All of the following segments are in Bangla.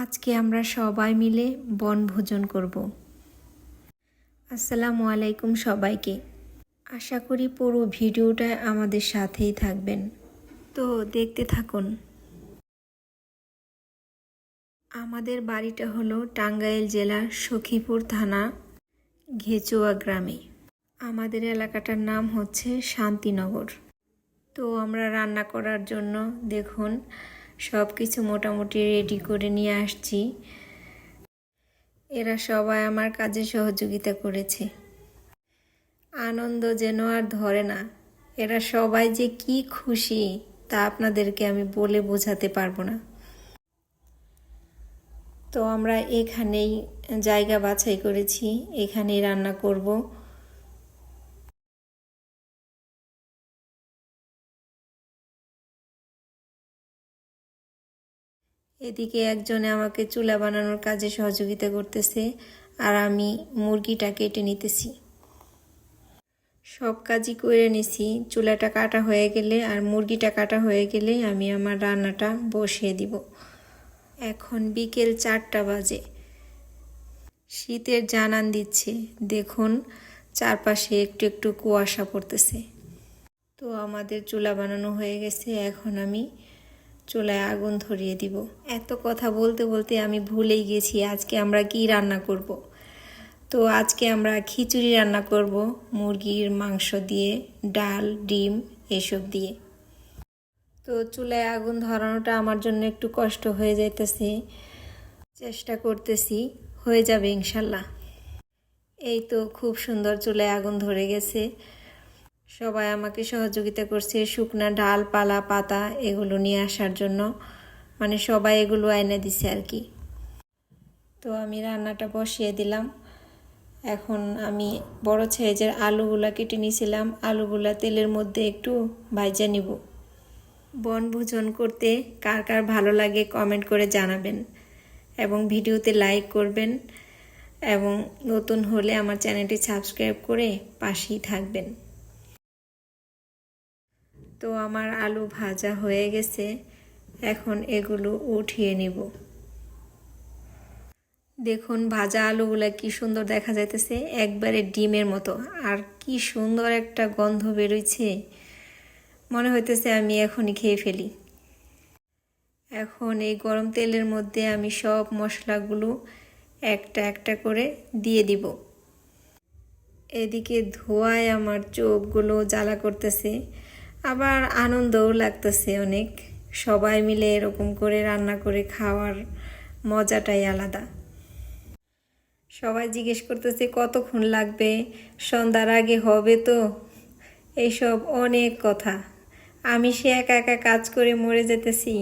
আজকে আমরা সবাই মিলে বনভোজন করব। আসসালামু আলাইকুম সবাইকে। আশা করি পুরো ভিডিওটা আমাদের সাথেই থাকবেন। তো দেখতে থাকুন। আমাদের বাড়িটা হলো টাঙ্গাইল জেলার সখীপুর থানা ঘেচুয়া গ্রামে। আমাদের এলাকাটার নাম হচ্ছে শান্তিনগর। তো আমরা রান্না করার জন্য দেখুন সব কিছু মোটামুটি রেডি করে নিয়ে আসছি। এরা সবাই আমার কাজে সহযোগিতা করেছে। আনন্দ যেন আর ধরে না। এরা সবাই যে কি খুশি তা আপনাদেরকে আমি বলে বোঝাতে পারবো না। তো আমরা এখানেই জায়গা বাছাই করেছি, এখানেই রান্না করব। এদিকে একজনে আমাকে চুলা বানানোর কাজে সহযোগিতা করতেছে, আর আমি মুরগিটা কেটে নিতেছি। সব কাজই করে নিছি। চুলাটা কাটা হয়ে গেলে আর মুরগিটা কাটা হয়ে গেলে আমি আমার রান্নাটা বসিয়ে দিব। এখন বিকেল 4টা বাজে। শীতের জানান দিচ্ছে, দেখুন চারপাশে একটু একটু কুয়াশা পড়তেছে। তো আমাদের চুলা বানানো হয়ে গেছে, এখন আমি চুলায় আগুন ধরিয়ে দিব। এত কথা বলতে বলতে আমি ভুলেই গেছি আজকে আমরা কি রান্না করব। তো আজকে আমরা খিচুড়ি রান্না করব, মুরগির মাংস দিয়ে, ডাল, ডিম এসব দিয়ে। তো চুলায় আগুন ধরানোটা আমার জন্য একটু কষ্ট হয়ে যাইতেছে, চেষ্টা করতেছি, হয়ে যাবে ইনশাল্লাহ। এই তো খুব সুন্দর চুলায় আগুন ধরে গেছে। সবাই আমাকে সহযোগিতা করছে শুকনা ডাল, পালা, পাতা এগুলো নিয়ে আসার জন্য, মানে সবাই এগুলো এনে দিছে আর কি। তো আমি রান্নাটা বসিয়ে দিলাম। এখন আমি বড় সাইজের আলুগুলা কেটে নিয়েছিলাম, আলুগুলা তেলের মধ্যে একটু ভাজা নিব। বনভোজন করতে কার কার ভালো লাগে কমেন্ট করে জানাবেন, এবং ভিডিওতে লাইক করবেন, এবং নতুন হলে আমার চ্যানেলটি সাবস্ক্রাইব করে পাশেই থাকবেন। তো আমার আলু ভাজা হয়ে গেছে, এখন এগুলো উঠিয়ে নিব। দেখুন ভাজা আলুগুলা কি সুন্দর দেখা যাইতেছে, একবারে ডিমের মতো, আর কি সুন্দর একটা গন্ধ বেরোইছে, মনে হইতেছে আমি এখনই খেয়ে ফেলি। এখন এই গরম তেলের মধ্যে আমি সব মশলাগুলো একটা একটা করে দিয়ে দিব। এদিকে ধোঁয়ায় আমার চোখগুলো জ্বালা করতেছে, আবার আনন্দও লাগতেছে অনেক। সবাই মিলে এরকম করে রান্না করে খাওয়ার মজাটাই আলাদা। সবাই জিজ্ঞেস করতেছে কতক্ষণ লাগবে, সন্ধ্যার আগে হবে তো, এইসব অনেক কথা। আমি সে একা একা কাজ করে মরে যেতেছি,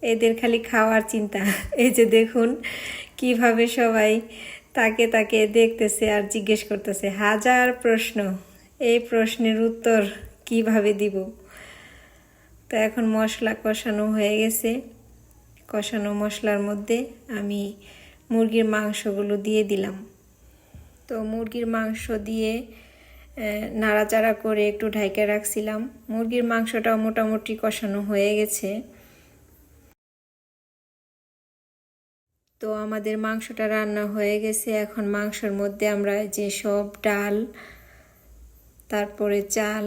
এদের খালি খাওয়ার চিন্তা। এই যে দেখুন কিভাবে সবাই তাকে তাকে দেখতেছে আর জিজ্ঞেস করতেছে হাজার প্রশ্ন, এই প্রশ্নের উত্তর কিভাবে দিব। তো এখন মশলা কষানো হয়ে গেছে, কষানো মশলার মধ্যে আমি মুরগির মাংসগুলো দিয়ে দিলাম। তো মুরগির মাংস দিয়ে নাড়াচাড়া করে একটু ঢাইকা রাখছিলাম। মুরগির মাংসটাও মোটামুটি কষানো হয়ে গেছে। তো আমাদের মাংসটা রান্না হয়ে গেছে। এখন মাংসের মধ্যে আমরা যে সব ডাল, তারপরে চাল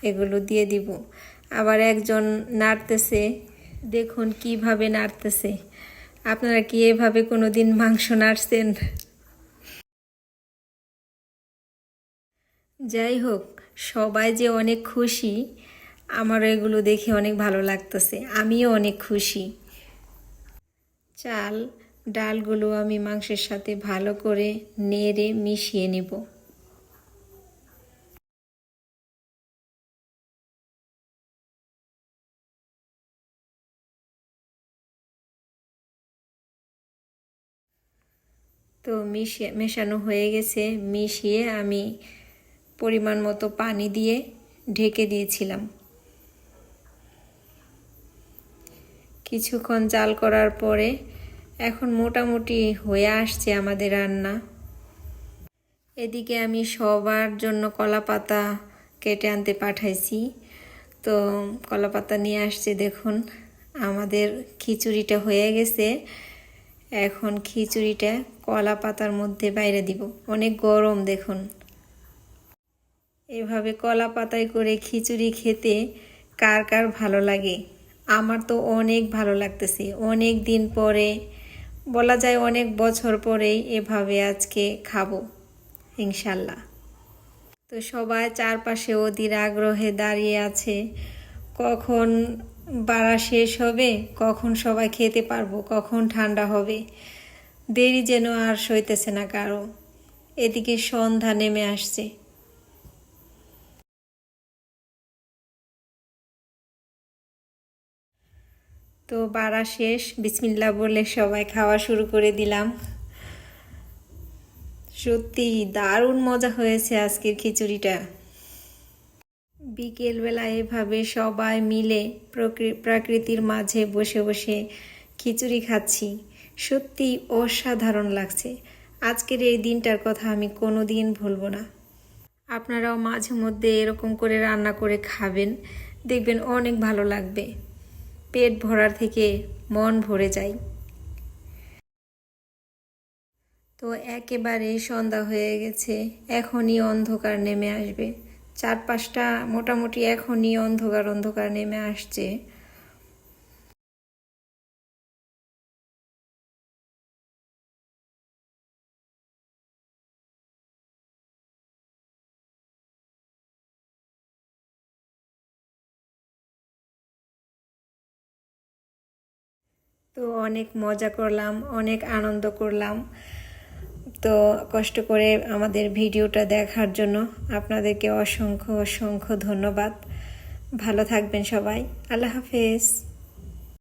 এগুলো দিয়ে দিব। আবার একজন নাড়তেছে, দেখুন কিভাবে নাড়তেছে। আপনারা কি এভাবে কোনোদিন মাংস নাড়ছেন? যাই হোক, সবাই যে অনেক খুশি, আমারও এগুলো দেখে অনেক ভালো লাগতেছে, আমিও অনেক খুশি। চাল ডালগুলো আমি মাংসের সাথে ভালো করে নেড়ে মিশিয়ে নেব। তো মেশানো হয়ে গেছে, মিশিয়ে আমি পরিমাণ মতো পানি দিয়ে ঢেকে দিয়েছিলাম। কিছুক্ষণ জাল করার পরে এখন মোটামুটি হয়ে আসছে আমাদের রান্না। এদিকে আমি সবার জন্য কলা পাতা কেটে আনতে পাঠাইছি। তো কলা পাতা নিয়ে আসছে, দেখুন আমাদের খিচুড়িটা হয়ে গেছে। এখন খিচুড়িটা কলা পাতার মধ্যে বাইরে দিব। অনেক গরম দেখুন। এভাবে কলা পাতায় করে খিচুড়ি খেতে কার কার ভালো লাগে? আমার তো অনেক ভালো লাগতেছে। অনেক দিন পরে, বলা যায় অনেক বছর পরেই এভাবে আজকে খাবো ইনশাল্লাহ। তো সবাই চারপাশে অধীর আগ্রহে দাঁড়িয়ে আছে, কখন বাড়া শেষ হবে, কখন সবাই খেতে পারবো, কখন ঠান্ডা হবে। দেরি যেন আর সইতেছে না কারো। এদিকে সন্ধ্যা নেমে আসছে। তো বাড়া শেষ, বিসমিল্লাহ বলে সবাই খাওয়া শুরু করে দিলাম। সত্যি দারুণ মজা হয়েছে আজকের খিচুড়িটা। বিকেলবেলা এভাবে সবাই মিলে প্রকৃতির মাঝে বসে বসে খিচুড়ি খাচ্ছি, সত্যি অসাধারণ লাগছে। আজকের এই দিনটার কথা আমি কোনো দিন ভুলব না। আপনারাও মাঝে মধ্যে এরকম করে রান্না করে খাবেন, দেখবেন অনেক ভালো লাগবে। পেট ভরার থেকে মন ভরে যায়। তো একেবারে সন্ধ্যা হয়ে গেছে, এখনই অন্ধকার নেমে আসবে। চারপাশটা মোটামুটি এখনই অন্ধকার অন্ধকার নেমে আসছে। তো অনেক মজা করলাম, অনেক আনন্দ করলাম। তো কষ্ট করে আমাদের ভিডিওটা দেখার জন্য আপনাদেরকে অসংখ্য অসংখ্য ধন্যবাদ। ভালো থাকবেন সবাই। আল্লাহ হাফেজ।